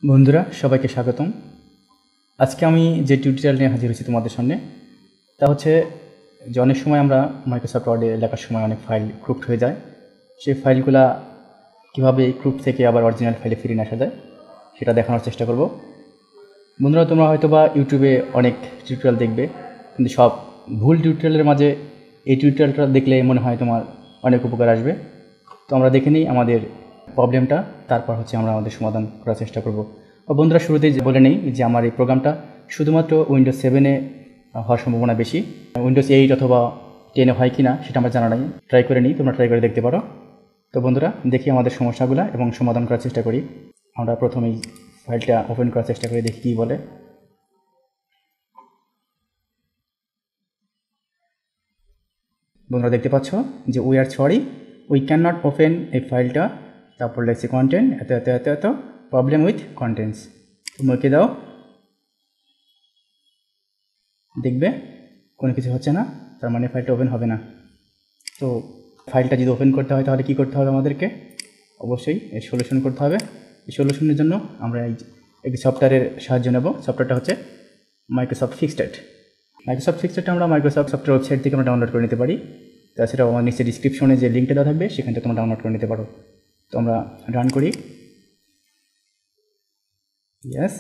বন্ধুরা সবাইকে স্বাগতম। আজকে আমি যে টিউটোরিয়াল নিয়ে হাজির হয়েছি তোমাদের সামনে তা হচ্ছে যে অনেক সময় আমরা মাইক্রোসফট ওয়ার্ডে লেখার সময় অনেক ফাইল ক্রুপ্ট হয়ে যায়। সেই ফাইলগুলা কীভাবে ক্রুপ্ট থেকে আবার অরিজিনাল ফাইলে ফিরিয়ে নিয়ে আসা যায় সেটা দেখানোর চেষ্টা করব। বন্ধুরা তোমরা হয়তো বা ইউটিউবে অনেক টিউটোরিয়াল দেখবে, কিন্তু সব ভুল টিউটোরিয়ালের মাঝে এই টিউটোরিয়ালটা দেখলে মনে হয় তোমার অনেক উপকার আসবে। তো আমরা দেখে নিই আমাদের প্রবলেমটা, তারপর হচ্ছে আমরা আমাদের সমাধান করার চেষ্টা করব। বন্ধুরা শুরুতেই বলে নেই যে আমার এই প্রোগ্রামটা শুধুমাত্র উইন্ডোজ 7-এ হওয়ার সম্ভাবনা বেশি। উইন্ডোজ 8 অথবা 10-এ হয় কি না সেটা আমার জানা নাই, ট্রাই করে নিই, তোমরা ট্রাই করে দেখতে পারো। তো বন্ধুরা দেখি আমাদের সমস্যাগুলো এবং সমাধান করার চেষ্টা করি। আমরা প্রথমেই ফাইলটা ওপেন করার চেষ্টা করি, দেখি কী বলে। বন্ধুরা দেখতে পাচ্ছ যে we are sorry, we can not open এই ফাইলটা, তারপর লেখছে কন্টেন্ট এত এত এত এত প্রবলেম উইথ কন্টেন্টস। তুমি ওকে দাও, দেখবে কোনো কিছু হচ্ছে না, তার মানে ফাইলটা ওপেন হবে না। তো ফাইলটা যদি ওপেন করতে হয় তাহলে কী করতে হবে আমাদেরকে? অবশ্যই এর সলিউশন করতে হবে। এই সলিউশনের জন্য আমরা এই সফটওয়্যারের সাহায্য নেব। সফটওয়্যারটা হচ্ছে মাইক্রোসফট ফিক্সড। মাইক্রোসফট ফিক্সডটা আমরা মাইক্রোসফট সফটওয়্যার ওয়েবসাইট থেকে আমরা ডাউনলোড করে নিতে পারি। তাছাড়াও আমার নিচে ডিসক্রিপশনে যে লিঙ্কটা দেওয়া থাকবে সেখান থেকে তোমরা ডাউনলোড করে নিতে পারো। তো আমরা রান করি। ইয়েস,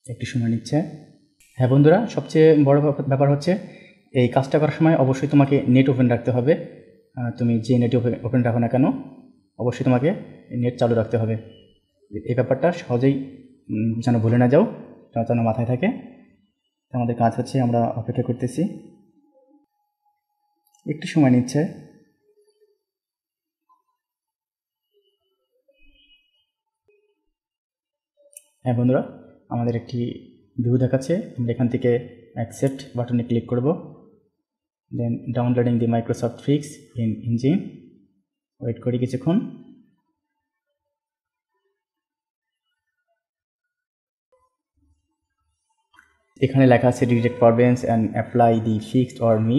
একটু সময় নিচ্ছে। হ্যাঁ বন্ধুরা, সবচেয়ে বড় ব্যাপার হচ্ছে এই কাজটা করার সময় অবশ্যই তোমাকে নেট ওপেন রাখতে হবে। তুমি যে নেট ওপেন রাখো না কেন, অবশ্যই তোমাকে নেট চালু রাখতে হবে। এই ব্যাপারটা সহজেই যেন ভুলে না যাও, যেন মাথায় থাকে। আমাদের কাজ হচ্ছে আমরা অপেক্ষা করতেছি, একটু সময় নিচ্ছে। হ্যাঁ বন্ধুরা, আমাদের একটি ভিউ দেখাচ্ছে। আমরা এখান থেকে অ্যাকসেপ্ট বাটনে ক্লিক করব। Then downloading the Microsoft fix in engine. Wait করি কিছুক্ষণ। এখানে লেখা আছে detect problems and apply the fixes for me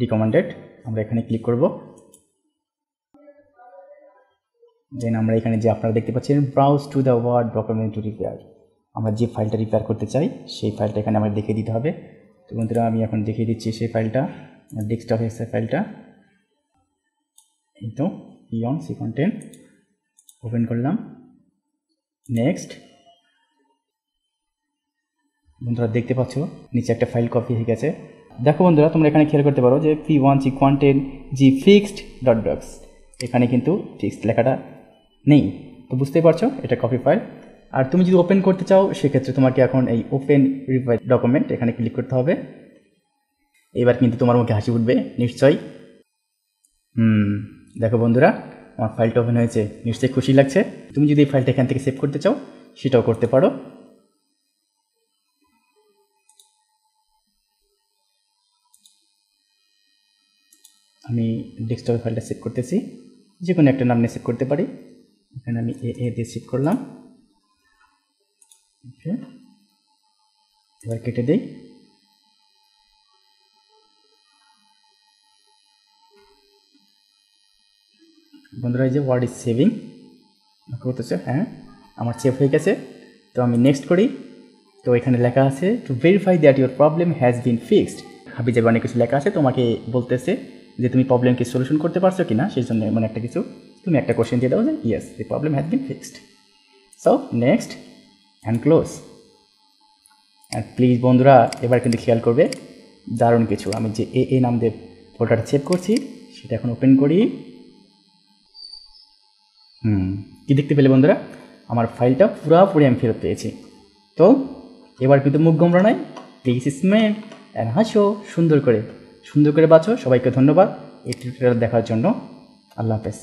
recommended. আমরা এখানে ক্লিক করব। দেন আমরা এখানে যে আপনারা দেখতে পাচ্ছেন browse to the word document to repair, আমরা যে ফাইলটা রিপেয়ার করতে চাই সেই ফাইলটা এখানে আমাদের দেখিয়ে দিতে হবে। তো বন্ধুরা আমি এখন দেখিয়ে দিচ্ছি সেই ফাইলটা, ডেস্কটপে এসে ফাইলটা, এই তো ইয়ন সি কন্টেন্ট। ওপেন করলাম, নেক্সট। বন্ধুরা দেখতে পাচ্ছ নিচে একটা ফাইল কপি হয়ে গেছে। দেখো বন্ধুরা তোমরা এখানে খেয়াল করতে পারো যে p1 c content g fixed dot docx, এখানে কিন্তু ফিক্সড লেখাটা নেই। তো বুঝতেই পারছো এটা কপি ফাইল। আর তুমি যদি ওপেন করতে চাও সেক্ষেত্রে তোমাকে এখন এই ওপেন রিভাইড ডকুমেন্ট এখানে ক্লিক করতে হবে। এবার কিন্তু তোমার মুখে হাসি উঠবে নিশ্চয়ই। দেখো বন্ধুরা আমার ফাইলটা ওপেন হয়েছে, নিশ্চয়ই খুশি লাগছে। তুমি যদি এই ফাইলটা এখান থেকে সেভ করতে চাও সেটাও করতে পারো। আমি ডেস্কটপে ফাইলটা সেভ করতেছি, যে কোনো একটা নাম নিয়ে সেভ করতে পারি। এখানে আমি এ দিয়ে সেভ করলাম। ওকে, এবার কেটে দেই। বন্ধুরা এই যে ওয়ার্ড ইজ সেভিং করতেছে, হ্যাঁ আমার সেভ হয়ে গেছে। তো আমি নেক্সট করি। তো এখানে লেখা আছে to verify that your problem has been fixed. হাবি যাবে অনেক কিছু লেখা আছে, তোমাকে বলতেছে যে তুমি প্রবলেমকে সলিউশন করতে পারছো কি না, সেই জন্য মানে একটা কিছু তুমি একটা কোশ্চেন দিয়ে দাও যে yes the problem has been fixed. So next and close. And please বন্ধুরা এবার কিন্তু খেয়াল করবে দারুণ কিছু, আমি যে এ নাম দিয়ে ফোল্ডারটা সেভ করছি সেটা এখন ওপেন করি। কি দেখতে পেলে বন্ধুরা, আমার ফাইলটা পুরোপুরি আমি ফেরত পেয়েছি। তো এবার কিন্তু মুখ গোমরা নাই, প্লিজ স্মাইল অ্যান্ড হাসো সুন্দর করে বাঁচো। সবাইকে ধন্যবাদ এই টিউটোরিয়াল দেখার জন্য। আল্লাহ হাফেজ।